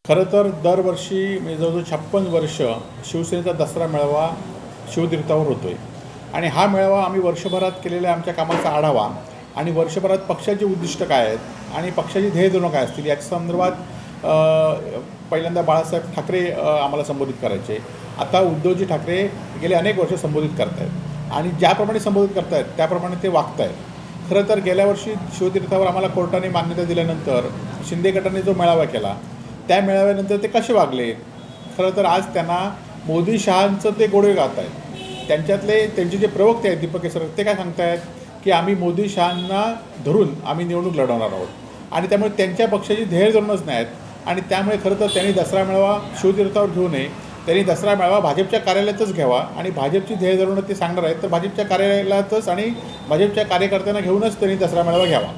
खरं तर दरवर्षी म्हणजे जवळजवळ 56 वर्ष शिवसेनेचा दसरा मेळावा शिवतीर्थावर होतो आहे आणि हा मेळावा आम्ही वर्षभरात केलेल्या आमच्या कामाचा आढावा आणि वर्षभरात पक्षाची उद्दिष्ट काय आहेत आणि पक्षाची ध्येयधोरणं काय असतील याच्या संदर्भात पहिल्यांदा बाळासाहेब ठाकरे आम्हाला संबोधित करायचे. आता उद्धवजी ठाकरे गेले अनेक वर्ष संबोधित करत आहेत आणि ज्याप्रमाणे संबोधित करत आहेत त्याप्रमाणे ते वागत आहेत. खरं तर गेल्या वर्षी शिवतीर्थावर आम्हाला कोर्टाने मान्यता दिल्यानंतर शिंदे गटाने जो मेळावा केला त्या मेळाव्यानंतर ते कसे वागले. खरं तर आज त्यांना मोदी शहांचं ते गोडवे गात आहेत. त्यांचे जे प्रवक्ते आहेत दीपक केसरकर ते काय सांगत आहेत की आम्ही मोदी शहांना धरून आम्ही निवडणूक लढवणार आहोत आणि त्यामुळे त्यांच्या पक्षाची ध्येयधोरणंच नाही आहेत आणि त्यामुळे खरं तर त्यांनी दसरा मेळावा शिवतीर्थावर घेऊ नये. त्यांनी दसरा मेळावा भाजपच्या कार्यालयातच घ्यावा आणि भाजपची ध्येयधोरणं ते सांगणार आहेत तर भाजपच्या कार्यालयातच आणि भाजपच्या कार्यकर्त्यांना घेऊनच त्यांनी दसरा मेळावा घ्यावा.